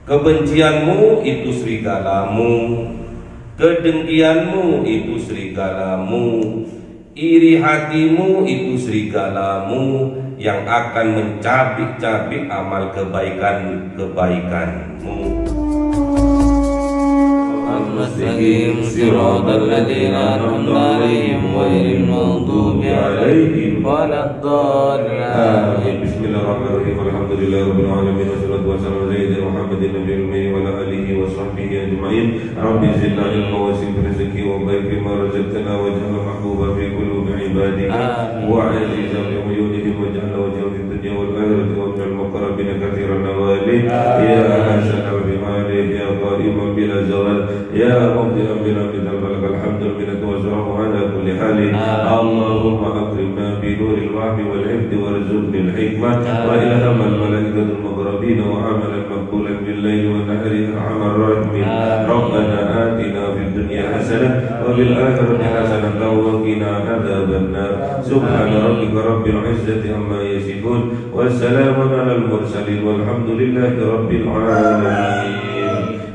Kebencianmu itu serigalamu, kedengkianmu itu serigalamu, iri hatimu itu serigalamu yang akan mencabik-cabik amal kebaikan-kebaikanmu. Al-Mustaqim siratal ladzina an'amta 'alaihim ghairil maghdubi 'alaihim waladdallin. Amin. Bismillahirrahmanirrahim. Alhamdulillahirabbil alamin wassalatu wassalamu ala sayyidina Muhammadin nabiyil ummi wa ala alihi wa sahbihi ajma'in. Rabbi zidna ilma wa zid rizqi wa barik fi ma razaqtana waj'alna mahbuban fi qulubi ibadika wa 'azizan li uyunihim waj'alna wajhahu fid dunya wal akhirati wa minal muqarrabin katsiran nawali ya hasanal bimali ya qaiman bila zawal ya mubdi'an bila bidal balakal hamdul minatu wa salamu ala kulli halin. Allahumma akrimna bi nuril wahyi wal hifdi warzuqni al hikmah wa ilham al malaikatul muqarrabin wa amalan maqbulan bil layli wa nahari arhamar rahimin. Rabbana atina fid dunya hasanah wa bil akhirati hasanah wa qina adzaban nar. Subhana rabbika rabbil izzati amma yasifun wa salamun alal mursalin walhamdulillahi rabbil alamin.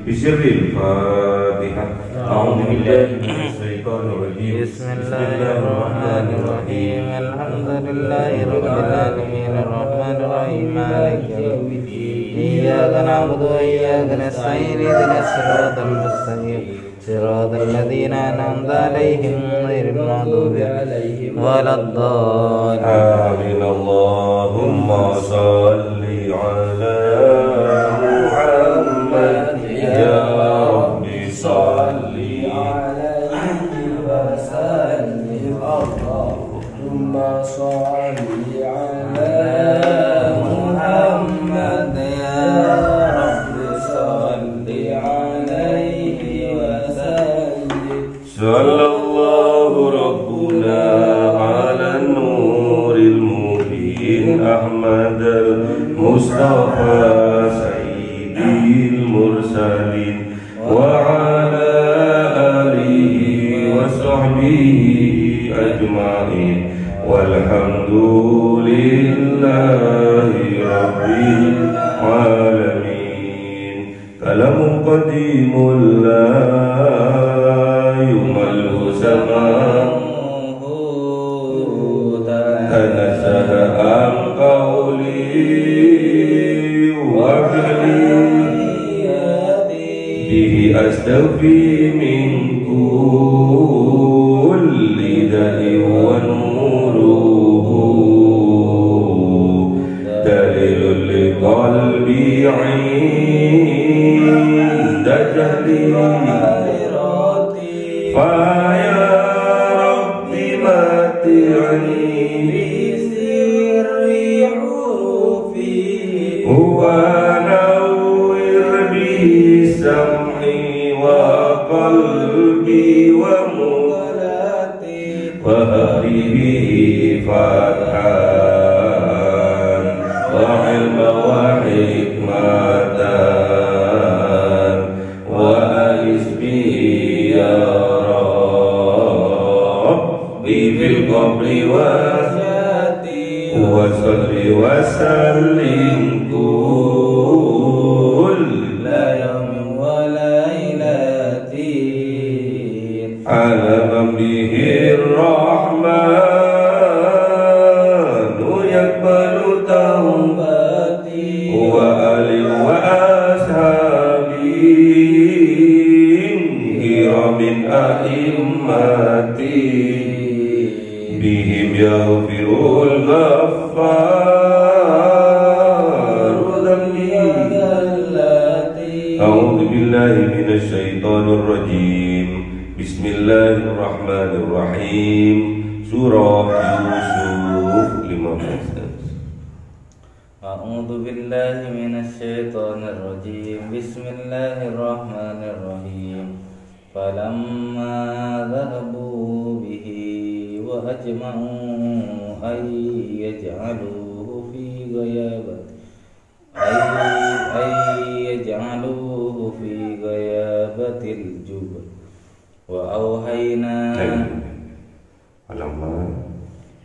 Bismillahirrahmanirrahim. A'udzu billahi minasy syaithanir rajim. Bismillahirrahmanirrahim. Alhamdulillahi rabbil alamin arrahmanir rahim maliki yaumiddin. Iyyaka na'budu wa iyyaka nasta'in ihdinas siratal mustaqim siratal ladzina an'amta 'alaihim ghairil maghdubi 'alaihim waladdallin. Amin. Allahumma shalli ala Muhammad ya Rabbi salli alaihi wa sallim. Allahumma shalli ala Muhammad ya Rabbi salli alaihi wa sallim. Sallallahu rabbuna ala nuril mubin Ahmad al-Mustafa sayyidil mursalin wa ala alihi wa sahbihi ajma'in walhamdulillahi rabbil alamin. Kalamun qadimul la yumallu samahu tanazzaha an qawli wa fi'li bihi astaghfi min kulli da'i wa nuruhu dalilul liqalbi 'inda jahli fa ya rabbi mati'ni bi sirri hurufi wa nawwir bi sam'i wa qalbi wa mulati wa ahlihi fathan wa ilma wa hikmatan wa alisbi ya Rabbi fil qabri wa zati wa salli wa sallim kulla yawmin wa lailatin ala man bihi rahmanu yakbalu taubati wa ali wa ashabi kiramin a'immati bihim yaghfirul ghaffar dhanbi allati. A'udzu billahi minasy syaithanir rajim. Bismillahirrahmanirrahim. Surah Yusuf 15. A'udzu billahi minasy syaithanir rajim. Bismillahirrahmanirrahim. Falamma dhahabu bihi wa ajma'u ay yaj'aluhu fi ghayabatil jub wa awhayna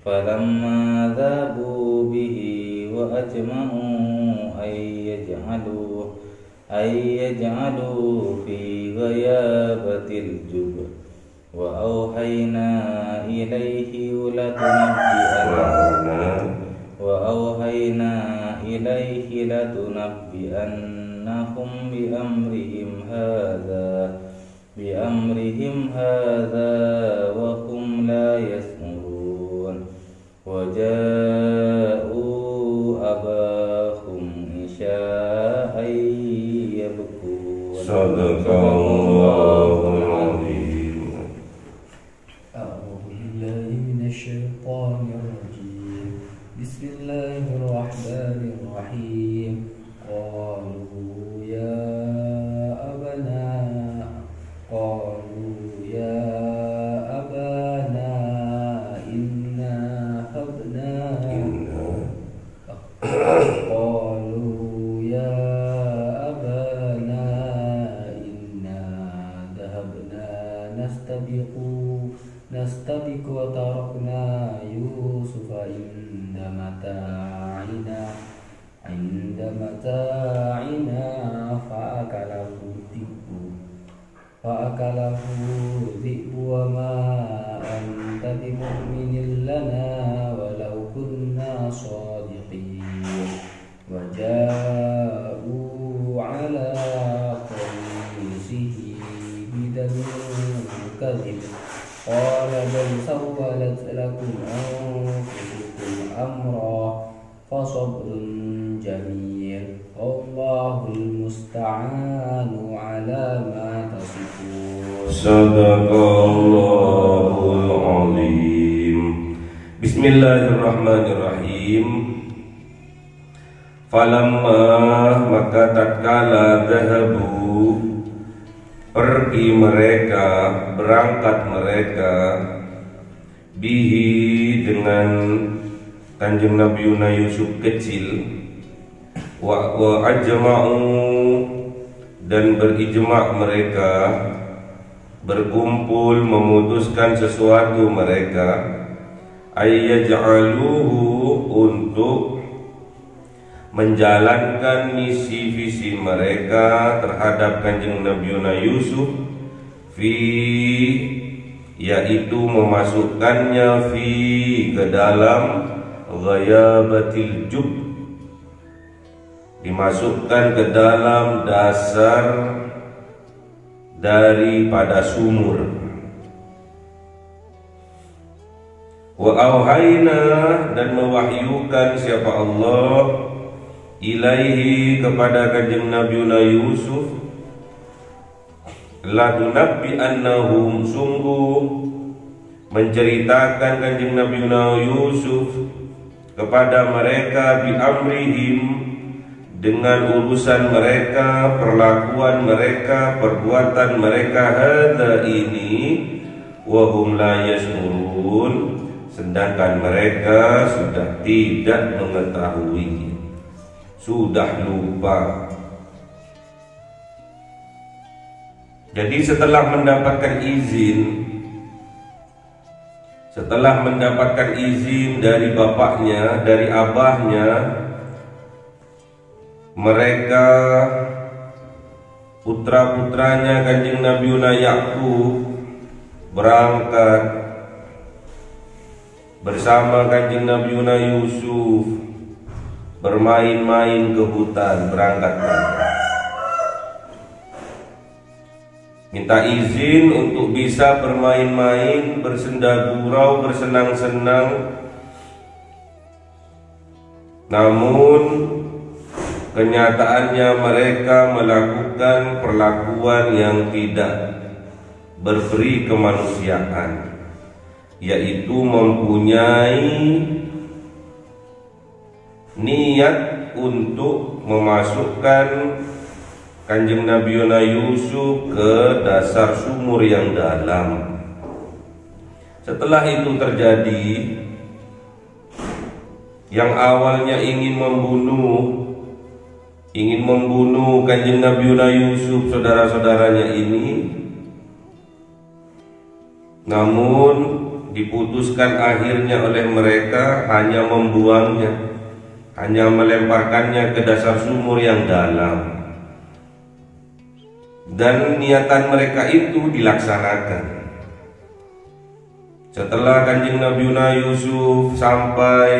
falamma dhahabu bihi wa ajma'u ay أن يجعلوا في غيابة الجب وأوحينا إليه لتنبئنهم بأمرهم هذا وهم لا يشعرون وجاءوا أباهم عشاء يبكون. صدق الله العظيم. أعوذ بالله من الشيطان الرجيم. بسم الله الرحمن الرحيم. قالوا يا أبانا إنا ذهبنا نستبق وتركنا يوسف عند متاعنا فأكله الذئب وما أنت بمؤمن لنا ولو كنا صادقين. وجاءوا على قميصه بدم كذب قال بل سولت لكم أنفسكم أمرا فصبر جميل والله المستعان على ما تصفون. Sadaqallahul azim. Bismillahirrahmanirrahim. Falamma maka tatkala zahabu pergi mereka, berangkat mereka, bihi dengan Kanjeng Nabi Yusuf kecil, wa ajma'u dan berijma' mereka, berkumpul memutuskan sesuatu mereka, ayyaj'aluhu untuk menjalankan misi visi mereka terhadap Kanjeng Nabi Yusuf, yaitu memasukkannya ke dalam ghayabatil jub, dimasukkan ke dalam dasar daripada sumur. Wa auhayna dan mewahyukan siapa Allah ilaihi kepada Kanjeng Nabi Yusuf, latunabbi'annahum sungguh menceritakan Kanjeng Nabi Yusuf kepada mereka bi amrihim dengan urusan mereka, perlakuan mereka, perbuatan mereka, hadza ini wa hum la yashurun, sedangkan mereka sudah tidak mengetahui, sudah lupa. Jadi setelah mendapatkan izin dari bapaknya, dari abahnya, mereka putra-putranya Kanjeng Nabi Yakub berangkat bersama Kanjeng Nabi Yusuf bermain-main ke hutan, berangkat minta izin untuk bisa bermain-main, bersenda gurau, bersenang-senang. Namun kenyataannya mereka melakukan perlakuan yang tidak berberi kemanusiaan, yaitu mempunyai niat untuk memasukkan Kanjeng Nabi Yusuf ke dasar sumur yang dalam. Setelah itu terjadi, yang awalnya ingin membunuh Kanjeng Nabi Yusuf, saudara-saudaranya ini, namun diputuskan akhirnya oleh mereka hanya membuangnya, hanya melemparkannya ke dasar sumur yang dalam. dan niatan mereka itu dilaksanakan. Setelah Kanjeng Nabi Yusuf sampai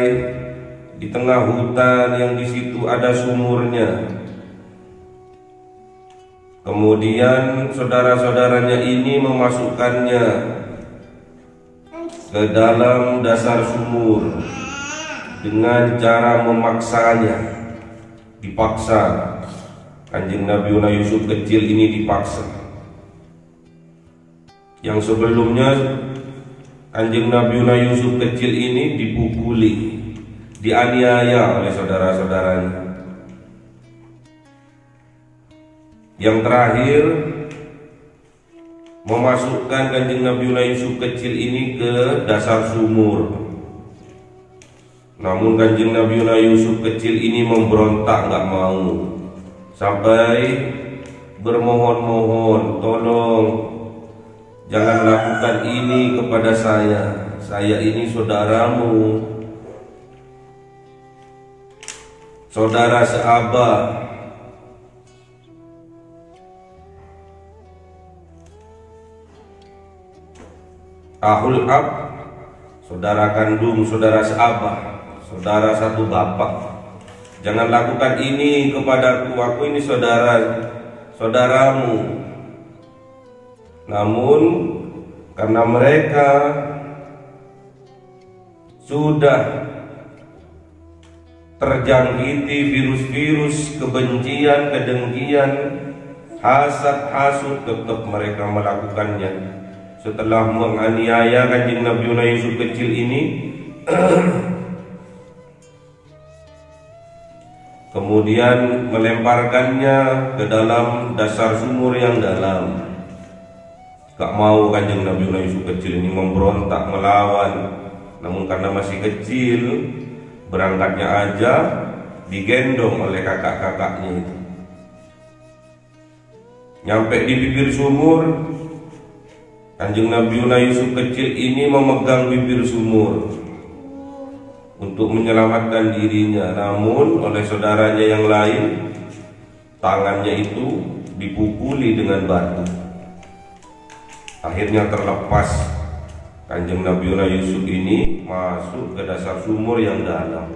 di tengah hutan yang di situ ada sumurnya, kemudian saudara-saudaranya ini memasukkannya ke dalam dasar sumur dengan cara memaksanya, dipaksa. Kanjeng Nabi Yusuf kecil ini dipaksa. Yang sebelumnya Kanjeng Nabi Yusuf kecil ini dipukuli, dianiaya oleh saudara-saudaranya. Yang terakhir memasukkan Kanjeng Nabi Yusuf kecil ini ke dasar sumur. Namun Kanjeng Nabi Yusuf kecil ini memberontak, nggak mau, sampai bermohon-mohon, tolong jangan lakukan ini kepada saya ini saudaramu, saudara seabah. Ahul ab, saudara kandung, saudara seabah, saudara satu bapak. Jangan lakukan ini kepadaku, aku ini saudaramu. Namun karena mereka sudah terjangkiti virus-virus kebencian, kedengkian, hasad, hasud, tetap mereka melakukannya. Setelah menganiaya Kanjeng Nabi Yusuf kecil ini, kemudian melemparkannya ke dalam dasar sumur yang dalam. Gak mau Kanjeng Nabi Yusuf kecil ini, memberontak, melawan. Namun karena masih kecil, berangkatnya aja digendong oleh kakak-kakaknya itu. Nyampe di bibir sumur, Kanjeng Nabi Yusuf kecil ini memegang bibir sumur untuk menyelamatkan dirinya. Namun oleh saudaranya yang lain, tangannya itu dipukuli dengan batu. Akhirnya terlepas. Kanjeng Nabi Yusuf ini masuk ke dasar sumur yang dalam.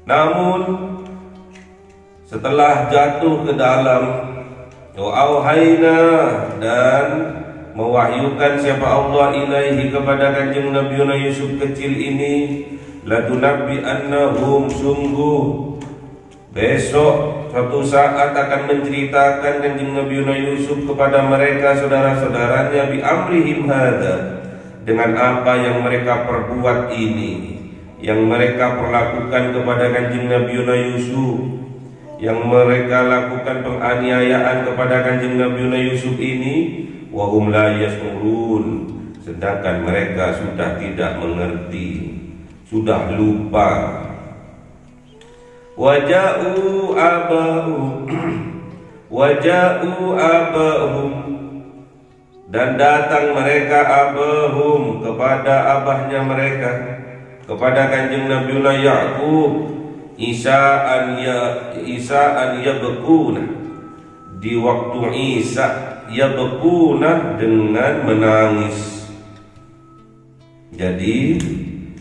Namun setelah jatuh ke dalam, auhayna, dan mewahyukan siapa Allah ilaihi kepada Kanjeng Nabi Yusuf kecil ini, latunabbi annahum, sungguh besok suatu saat akan menceritakan Kanjeng Nabi Yusuf kepada mereka saudara-saudaranya bi amrihim hadza, dengan apa yang mereka perbuat ini, yang mereka perlakukan kepada Kanjeng Nabi Yusuf, yang mereka lakukan penganiayaan kepada Kanjeng Nabi Yusuf ini, wa hum la yash'urun, sedangkan mereka sudah tidak mengerti, sudah lupa. Waja'u abahum, dan datang mereka abahum, kepada abahnya mereka, kepada Kanjeng Nabi Ya'qub, Isa'an yabkuna, di waktu Isa yabkuna, dengan menangis. Jadi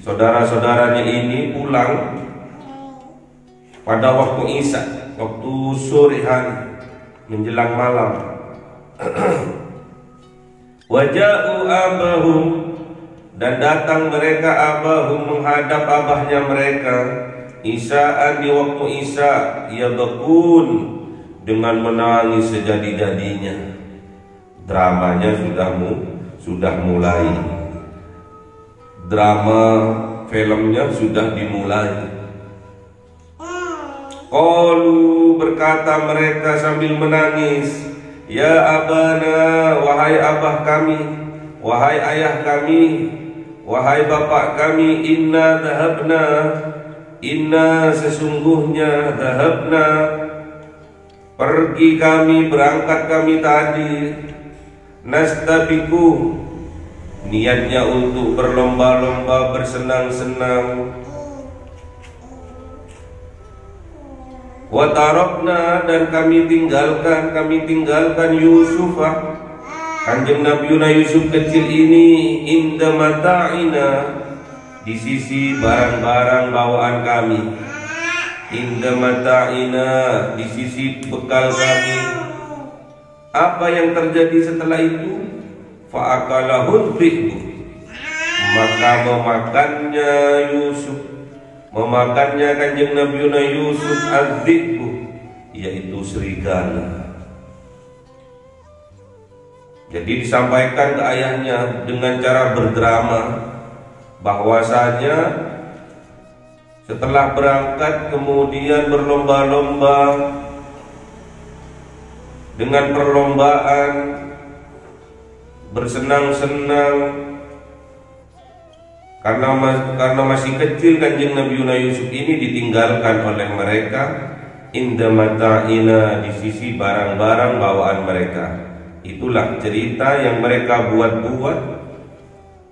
saudara-saudaranya ini pulang pada waktu Isa, waktu sore hari menjelang malam. Waja'u abahum, dan datang mereka abahum, menghadap abahnya mereka, Isa'an, di waktu Isa, yabkun, dengan menangis sejadi-jadinya. Dramanya sudah mulai. Drama filmnya sudah dimulai. Qalu, berkata mereka sambil menangis, ya abana, wahai abah kami, wahai ayah kami, wahai bapak kami, inna dhahabna, inna sesungguhnya, dhahabna, pergi kami, berangkat kami tadi, nastabiku, niatnya untuk berlomba-lomba, bersenang-senang, Wa tarakna, dan kami tinggalkan Yusufah, Kanjeng Nabiuna Yusuf kecil ini, inda mata'ina, di sisi barang-barang bawaan kami, inda mata'ina, di sisi bekal kami. Apa yang terjadi setelah itu? Fa'akalahul dhi'bu, maka memakannya Kanjeng Nabiuna Yusuf az-dhi'bu, yaitu serigala. Jadi disampaikan ke ayahnya dengan cara berdrama bahwasanya setelah berangkat kemudian berlomba-lomba dengan perlombaan bersenang-senang karena masih kecil. Kanjeng Nabiuna Yusuf ini ditinggalkan oleh mereka inda mata'ina, di sisi barang-barang bawaan mereka. Itulah cerita yang mereka buat-buat,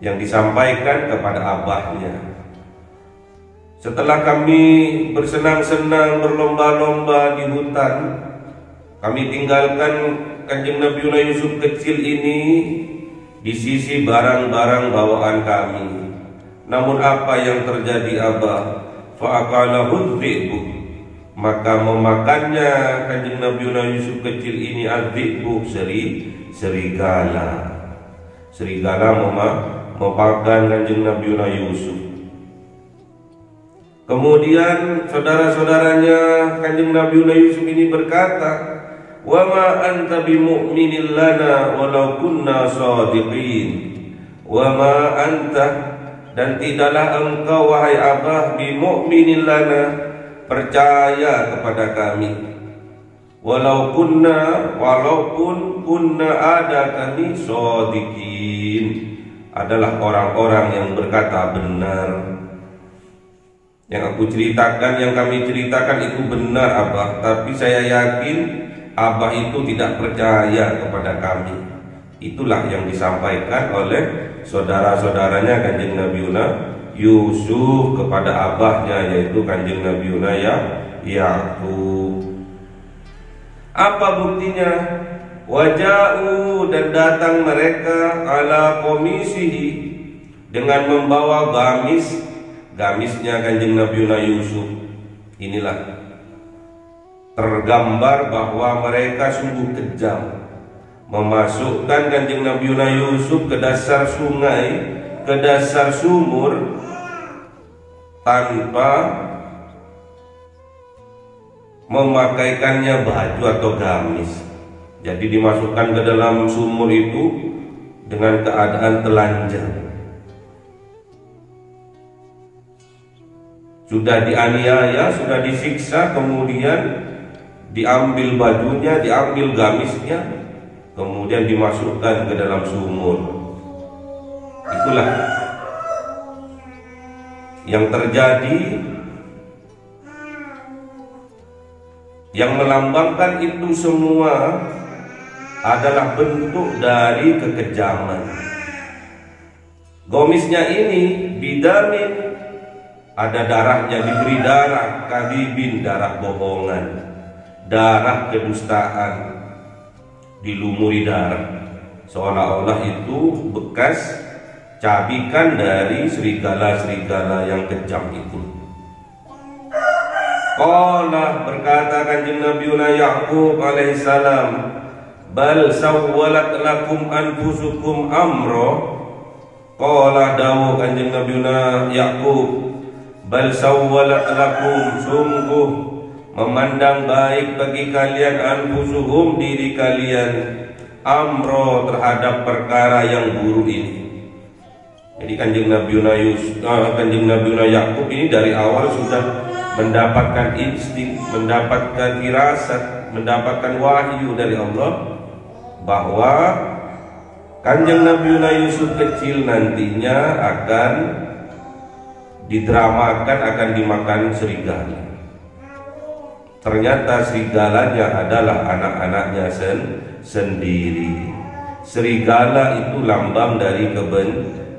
yang disampaikan kepada abahnya. Setelah kami bersenang-senang berlomba-lomba di hutan, kami tinggalkan Kanjeng Nabiuna Yusuf kecil ini di sisi barang-barang bawaan kami. Namun apa yang terjadi abah? Fa'akalahul dhi'bu, maka memakannya Kanjeng Nabiuna Yusuf kecil ini az-dhi'bu, serigala. Serigala memakan Kanjeng Nabiuna Yusuf. Kemudian saudara-saudaranya Kanjeng Nabiuna Yusuf ini berkata, wa ma anta bimu'minin lana walau kunna shadiqin. Wa ma anta, dan tidaklah engkau wahai abah, bimu'minin lana, percaya kepada kami, walaupun ada kami shadiqin, adalah orang-orang yang berkata benar. Yang aku ceritakan, yang kami ceritakan itu benar abah, tapi saya yakin abah itu tidak percaya kepada kami. Itulah yang disampaikan oleh saudara-saudaranya Kanjeng Nabiuna Yusuf kepada abahnya, yaitu Kanjeng Nabiuna Ya'qub. Apa buktinya? Waja'u, dan datang mereka ala komisihi, dengan membawa gamisnya Kanjeng Nabiuna Yusuf. Inilah tergambar bahwa mereka sungguh kejam, memasukkan Kanjeng Nabiuna Yusuf ke dasar sungai, ke dasar sumur, tanpa memakaikannya baju atau gamis. Jadi dimasukkan ke dalam sumur itu dengan keadaan telanjang. Sudah dianiaya, sudah disiksa, kemudian diambil bajunya, diambil gamisnya, kemudian dimasukkan ke dalam sumur. Itulah yang terjadi, yang melambangkan itu semua adalah bentuk dari kekejaman. Gomisnya ini bidamin, ada darahnya, diberi darah, kadibin, darah bohongan, darah kedustaan, dilumuri darah, seolah-olah itu bekas cabikan dari serigala-serigala yang kejam itu. Qala, berkata Kanjeng Nabiuna Ya'qub alaihissalam, bal sawwalat lakum anfusukum amro. Qala, dawuh Kanjeng Nabiuna Ya'qub, bal sawwalat lakum, sungguh memandang baik bagi kalian, anfusuhum, diri kalian, amro, terhadap perkara yang buruk ini. Jadi Kanjeng Nabiuna Ya'qub ini dari awal sudah mendapatkan insting, mendapatkan firasat, mendapatkan wahyu dari Allah bahwa Kanjeng Nabiuna Yusuf kecil nantinya akan didramakan, akan dimakan serigala. Ternyata serigalanya adalah anak-anaknya sendiri. Serigala itu lambang dari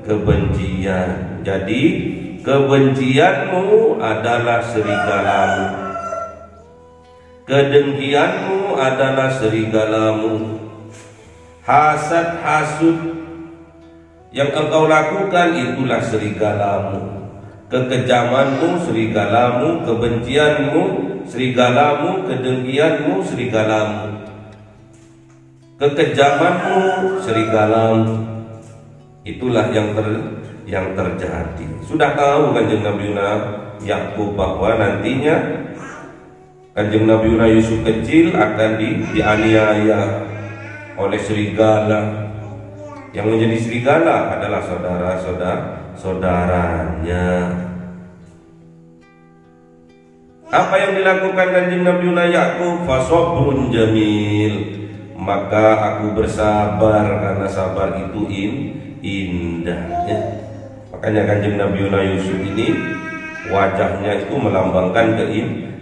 kebencian. Jadi kebencianmu adalah serigalamu. Kedengkianmu adalah serigalamu. Hasad, hasud yang engkau lakukan itulah serigalamu. Kekejamanmu serigalamu, kebencianmu serigalamu, kedengkianmu serigalamu, kekejamanmu serigalamu. Itulah yang terjadi. Sudah tahu Kanjeng Nabi Yakub bahwa nantinya Kanjeng Nabi Yusuf kecil akan dianiaya oleh serigala. Yang menjadi serigala adalah saudaranya. Apa yang dilakukan Kanjeng Nabi Yakub? Fasobrun jamil. Maka aku bersabar, karena sabar itu indah ya. Makanya Kanjeng Nabi Yusuf ini wajahnya itu melambangkan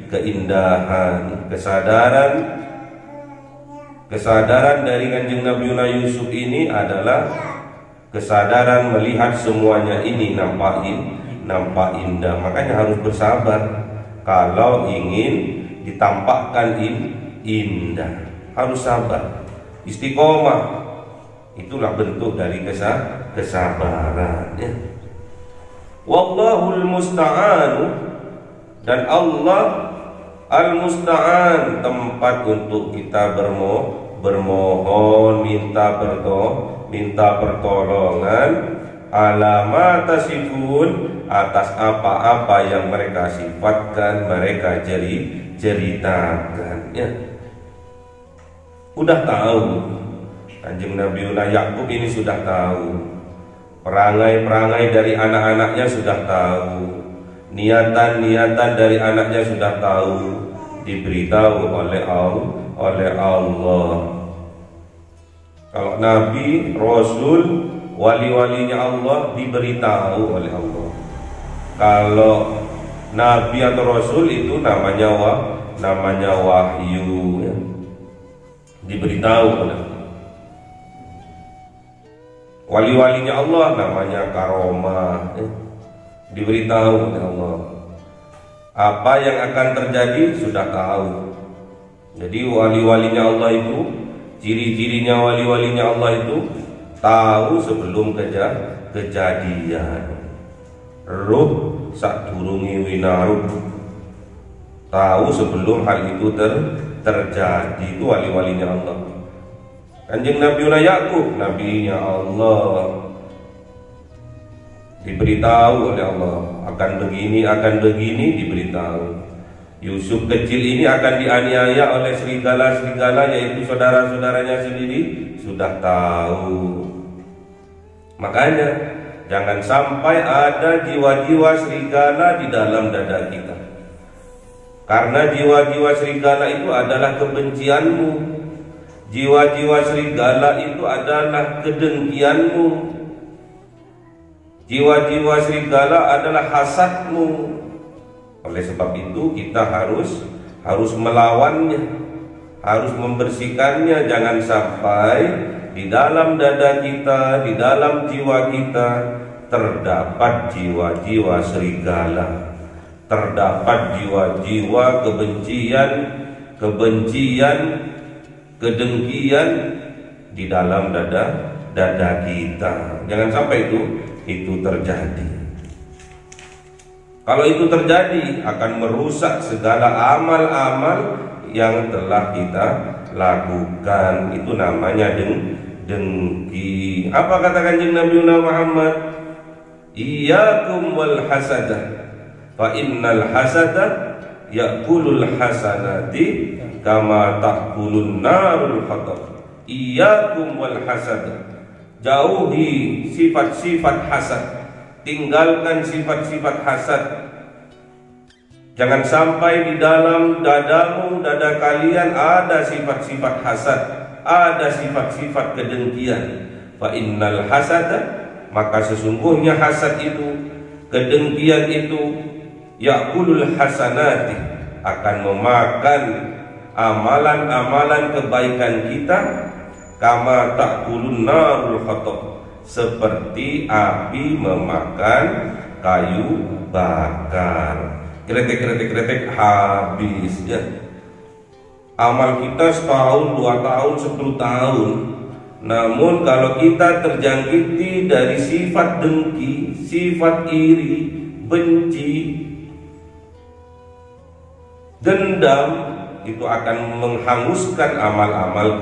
keindahan, kesadaran dari Kanjeng Nabi Yusuf ini adalah kesadaran melihat semuanya ini nampak indah. Makanya harus bersabar kalau ingin ditampakkan indah. Harus sabar, istiqomah. Itulah bentuk dari kesabaran ya. Wallahul musta'anu, dan Allah al-musta'an, tempat untuk kita bermohon, minta pertolongan, ala tasifun, atas apa-apa yang mereka sifatkan, mereka ceritakan ya. Udah tahu Kanjeng Nabi Yakub ini, sudah tahu perangai-perangai dari anak-anaknya, sudah tahu niatan-niatan dari anaknya, sudah tahu, diberitahu oleh Allah. Kalau Nabi, Rasul, wali-walinya Allah diberitahu oleh Allah. Kalau Nabi atau Rasul itu namanya wahyu ya. Diberitahu oleh wali-walinya Allah namanya karomah ya. Diberitahu oleh Allah. Apa yang akan terjadi sudah tahu. Jadi wali-walinya Allah itu, ciri-cirinya wali-walinya Allah itu tahu sebelum kejadian. Ruh sadurunge winarub, tahu sebelum hal itu terjadi. Itu wali-walinya Allah. Kanjeng Nabi Yakub, nabinya Allah, diberitahu oleh Allah akan begini diberitahu. Yusuf kecil ini akan dianiaya oleh serigala-serigala, yaitu saudara-saudaranya sendiri, sudah tahu. Makanya jangan sampai ada jiwa-jiwa serigala di dalam dada kita. Karena jiwa-jiwa serigala itu adalah kebencianmu. Jiwa-jiwa serigala itu adalah kedengkianmu. Jiwa-jiwa serigala adalah hasadmu. Oleh sebab itu kita harus melawannya, harus membersihkannya. Jangan sampai di dalam dada kita, di dalam jiwa kita terdapat jiwa-jiwa serigala, terdapat jiwa-jiwa kebencian, kedengkian di dalam dada kita. Jangan sampai itu terjadi. Kalau itu terjadi akan merusak segala amal-amal yang telah kita lakukan. Itu namanya dengki. Apa kata Kanjeng Nabi Muhammad? Iyyakum wal hasadah, fa innal hasadah ya'kulul hasanati kama ta'kulun narul hatab. Iyyakum wal hasadah, jauhi sifat-sifat hasad, tinggalkan sifat-sifat hasad. Jangan sampai di dalam dadamu, dada kalian ada sifat-sifat hasad, ada sifat-sifat kedengkian. Fa innal hasada, maka sesungguhnya hasad itu, kedengkian itu, ya'kulul hasanati, akan memakan amalan-amalan kebaikan kita, kama ta'kulun narul hatab, seperti api memakan kayu bakar. Kretek habis ya. amal kita setahun, 2 tahun, 10 tahun. Namun kalau kita terjangkiti dari sifat dengki, sifat iri, benci, dendam, itu akan menghanguskan amal-amal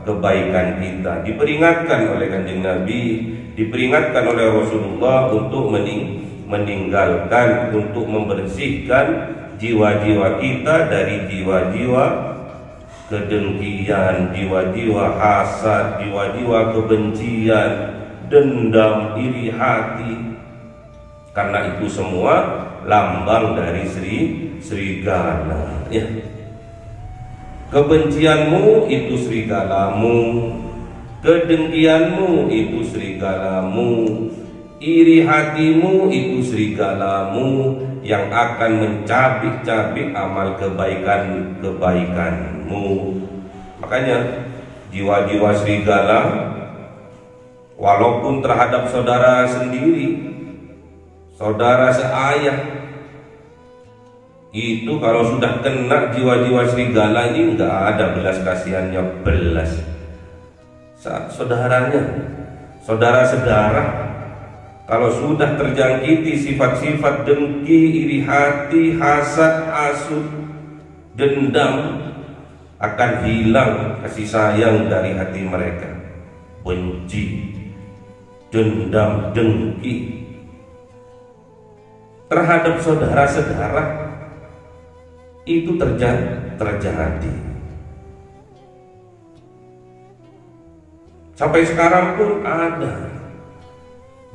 kebaikan kita. Diperingatkan oleh Kanjeng Nabi, diperingatkan oleh Rasulullah untuk meninggalkan, untuk membersihkan jiwa-jiwa kita dari jiwa-jiwa kedengkian, jiwa-jiwa hasad, jiwa-jiwa kebencian, dendam, iri hati. Karena itu semua lambang dari serigala, ya. Kebencianmu itu serigalamu, kedengkianmu itu serigalamu, iri hatimu itu serigalamu yang akan mencabik-cabik amal kebaikanmu. Makanya jiwa-jiwa serigala, walaupun terhadap saudara sendiri, saudara seayah, itu kalau sudah kena jiwa-jiwa serigala ini nggak ada belas kasihannya, belas. Saudaranya, saudara sedarah, kalau sudah terjangkiti sifat-sifat dengki, iri hati, hasad, hasut, dendam, akan hilang kasih sayang dari hati mereka. Benci, dendam, dengki terhadap saudara-saudara itu terjadi. Sampai sekarang pun ada.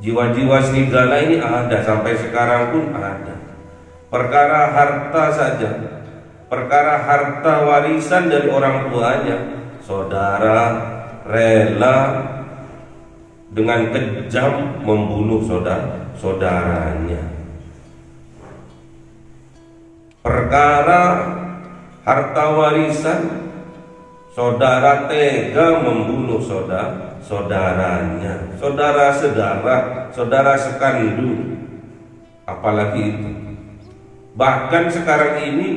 Jiwa-jiwa serigala ini ada, sampai sekarang pun ada. Perkara harta saja, perkara harta warisan dari orang tuanya, saudara rela dengan kejam membunuh saudaranya. Perkara harta warisan, saudara tega membunuh saudaranya, saudara sedarah, saudara sekandung, apalagi itu. Bahkan sekarang ini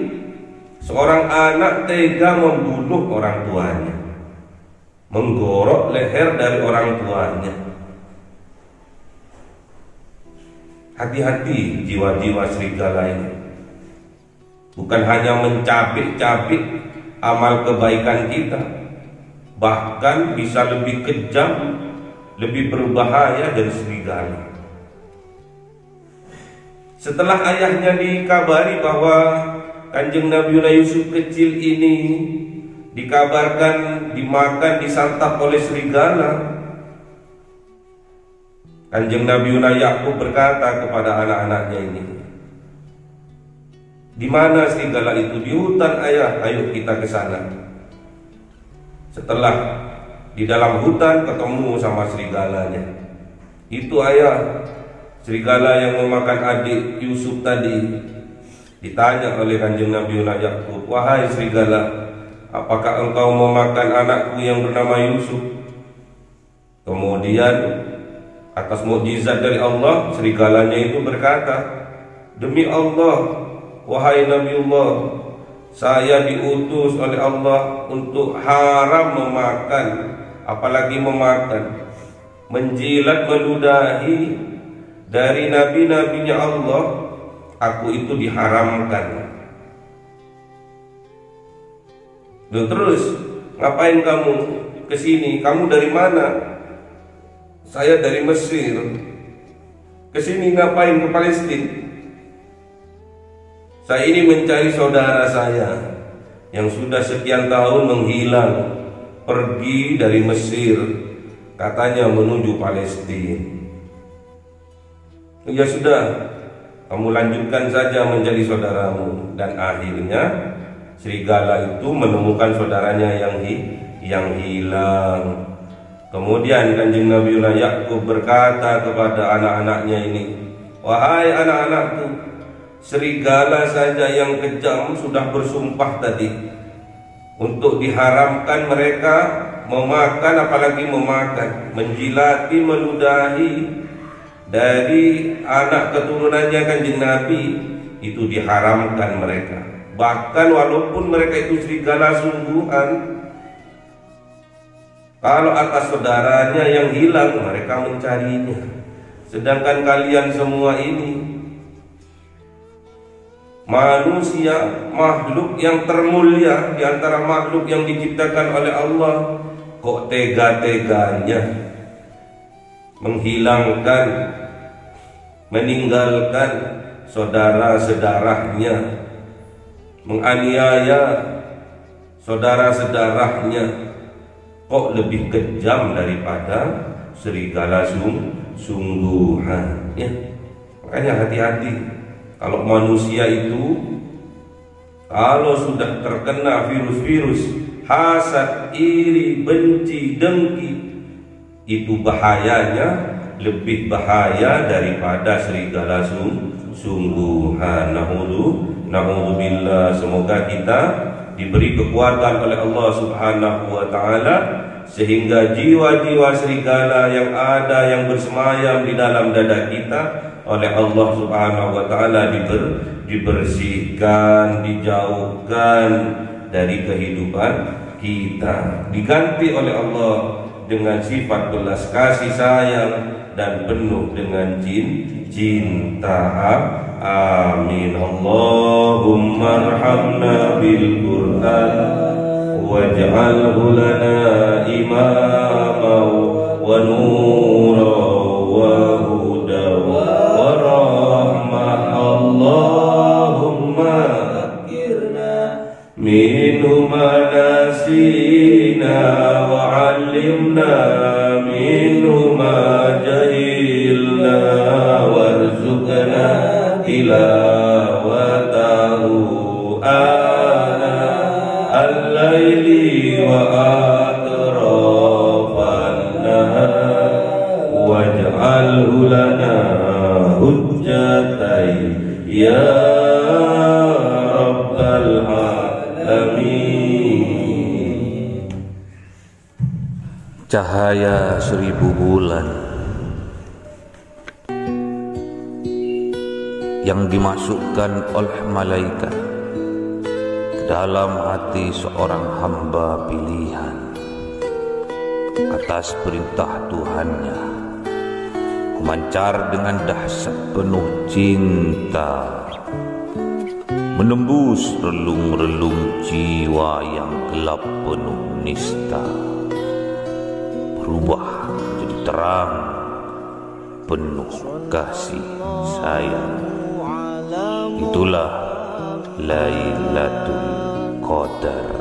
seorang anak tega membunuh orang tuanya, menggorok leher dari orang tuanya. Hati-hati jiwa-jiwa serigala ini. Bukan hanya mencabik-cabik amal kebaikan kita, bahkan bisa lebih kejam, lebih berbahaya dari serigala. Setelah ayahnya dikabari bahwa Kanjeng Nabi Yusuf kecil ini dikabarkan dimakan, disantap oleh serigala, Kanjeng Nabi Yakub berkata kepada anak-anaknya ini, "Di mana serigala itu?" "Di hutan ayah, ayo kita ke sana." Setelah di dalam hutan ketemu sama serigalanya. "Itu ayah, serigala yang memakan adik Yusuf tadi." Ditanya oleh Kanjeng Nabi Yakub, "Wahai serigala, apakah engkau memakan anakku yang bernama Yusuf?" Kemudian atas mukjizat dari Allah, serigalanya itu berkata, "Demi Allah, wahai Nabiullah, saya diutus oleh Allah untuk haram memakan, apalagi memakan, menjilat, meludahi dari nabi-nabinya Allah. Aku itu diharamkan." Loh, terus ngapain kamu kesini? Kamu dari mana? "Saya dari Mesir." "Kesini ngapain, ke Palestina?" "Saya ini mencari saudara saya yang sudah sekian tahun menghilang, pergi dari Mesir, katanya menuju Palestina." "Ya sudah, kamu lanjutkan saja menjadi saudaramu." Dan akhirnya serigala itu menemukan saudaranya yang hilang. Kemudian Kanjeng Nabi Yakub berkata kepada anak-anaknya ini, "Wahai anak-anakku, serigala saja yang kejam sudah bersumpah tadi untuk diharamkan mereka memakan, apalagi memakan, menjilati, meludahi dari anak keturunannya Kanjeng Nabi, itu diharamkan mereka. Bahkan walaupun mereka itu serigala sungguhan, kalau atas saudaranya yang hilang, mereka mencarinya. Sedangkan kalian semua ini manusia, makhluk yang termulia di antara makhluk yang diciptakan oleh Allah, kok tega-teganya menghilangkan, meninggalkan saudara-saudaranya, menganiaya saudara-saudaranya. Kok lebih kejam daripada serigala sungguhan, ya? Makanya hati-hati. Kalau manusia itu kalau sudah terkena virus-virus hasad, iri, benci, dengki, itu bahayanya lebih bahaya daripada serigala sungguhan. Na'udzubillah. Semoga kita diberi kekuatan oleh Allah Subhanahu wa taala sehingga jiwa-jiwa serigala yang ada yang bersemayam di dalam dada kita oleh Allah Subhanahu wa taala dibersihkan, dijauhkan dari kehidupan kita, diganti oleh Allah dengan sifat belas kasih sayang dan penuh dengan cinta. Amin. Allahumma arhamna bil Qur'an waj'alhu lana imaman wa nuran wa hudan wa rahmah. Allahumma minhu ma nasina wa 'allimna minhu ma jahilna warzuqna tilawatahu ana al-laili wa atrafan nahar waj'alhu lana hujjatai ya rabbal alamin. Cahaya 1000 bulan yang dimasukkan oleh malaikat ke dalam hati seorang hamba pilihan atas perintah Tuhannya, memancar dengan dahsyat penuh cinta, menembus relung-relung jiwa yang gelap penuh nista, berubah menjadi terang penuh kasih sayang. Itulah Lailatul Qadar.